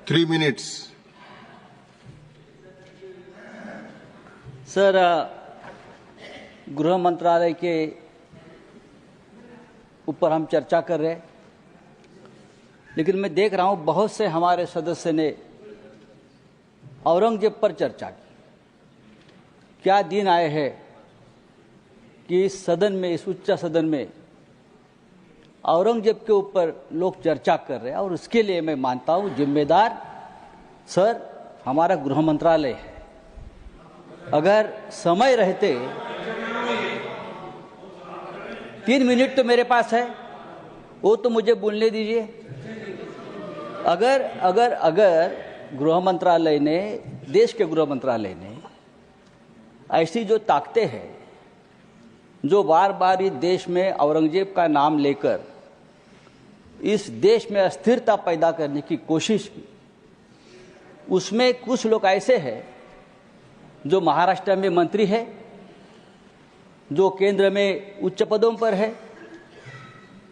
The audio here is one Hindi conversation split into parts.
3 minutes. सर, गृह मंत्रालय के ऊपर हम चर्चा कर रहे हैं, लेकिन मैं देख रहा हूं बहुत से हमारे सदस्य ने औरंगजेब पर चर्चा की। क्या दिन आए हैं कि इस सदन में, इस उच्च सदन में औरंगजेब के ऊपर लोग चर्चा कर रहे हैं, और उसके लिए मैं मानता हूं जिम्मेदार सर हमारा गृह मंत्रालय है। अगर समय रहते 3 मिनट तो मेरे पास है, वो तो मुझे बोलने दीजिए। अगर गृह मंत्रालय ने, देश के गृह मंत्रालय ने ऐसी जो ताकतें हैं, जो बार बार इस देश में औरंगजेब का नाम लेकर इस देश में अस्थिरता पैदा करने की कोशिश की, उसमें कुछ लोग ऐसे हैं जो महाराष्ट्र में मंत्री है, जो केंद्र में उच्च पदों पर है,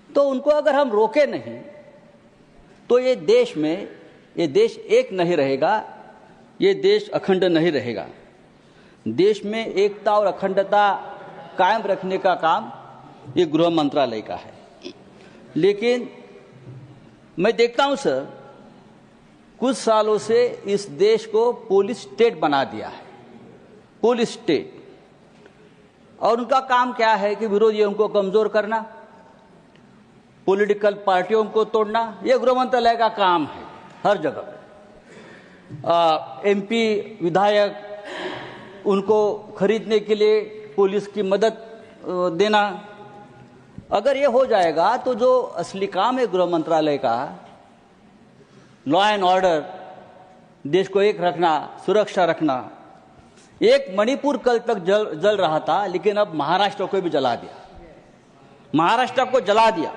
तो उनको अगर हम रोके नहीं तो ये देश एक नहीं रहेगा, ये देश अखंड नहीं रहेगा। देश में एकता और अखंडता कायम रखने का काम ये गृह मंत्रालय का है। लेकिन मैं देखता हूं सर, कुछ सालों से इस देश को पुलिस स्टेट बना दिया है, पुलिस स्टेट। और उनका काम क्या है कि विरोधियों को कमजोर करना, पॉलिटिकल पार्टियों को तोड़ना, यह गृह मंत्रालय का काम है हर जगह। एमपी विधायक उनको खरीदने के लिए पुलिस की मदद देना। अगर ये हो जाएगा तो जो असली काम है गृह मंत्रालय का, लॉ एंड ऑर्डर, देश को एक रखना, सुरक्षा रखना। एक मणिपुर कल तक जल रहा था, लेकिन अब महाराष्ट्र को भी जला दिया, महाराष्ट्र को जला दिया।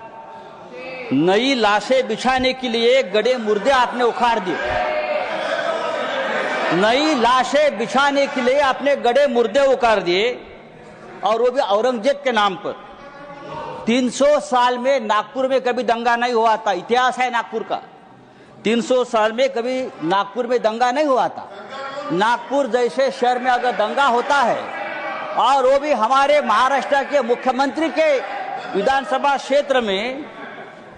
नई लाशें बिछाने के लिए गड़े मुर्दे आपने उखाड़ दिए, नई लाशें बिछाने के लिए आपने गड़े मुर्दे उखाड़ दिए, और वो भी औरंगजेब के नाम पर। 300 साल में नागपुर में कभी दंगा नहीं हुआ था, इतिहास है नागपुर का। 300 साल में कभी नागपुर में दंगा नहीं हुआ था। नागपुर जैसे शहर में अगर दंगा होता है, और वो भी हमारे महाराष्ट्र के मुख्यमंत्री के विधानसभा क्षेत्र में,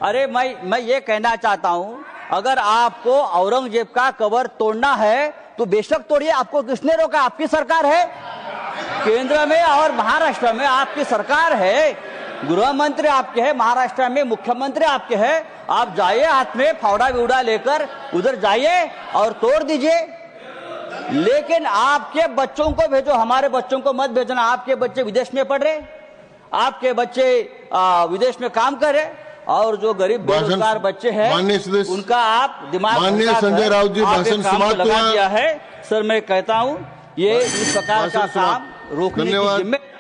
अरे मैं ये कहना चाहता हूं, अगर आपको औरंगजेब का कबर तोड़ना है तो बेशक तोड़िए, आपको किसने रोका? आपकी सरकार है, केंद्र में और महाराष्ट्र में आपकी सरकार है, गृह मंत्री आपके हैं, महाराष्ट्र में मुख्यमंत्री आपके हैं। आप जाइए, हाथ में फावड़ा बिवड़ा लेकर उधर जाइए और तोड़ दीजिए। लेकिन आपके बच्चों को भेजो, हमारे बच्चों को मत भेजना। आपके बच्चे विदेश में पढ़ रहे, आपके बच्चे विदेश में काम कर रहे, और जो गरीब बेरोजगार बच्चे हैं उनका आप दिमाग संजय राउत जी भाषण समाप्त लगा दिया है। सर मैं कहता हूं, ये इस प्रकार का काम रोकने की जिम्मेदारी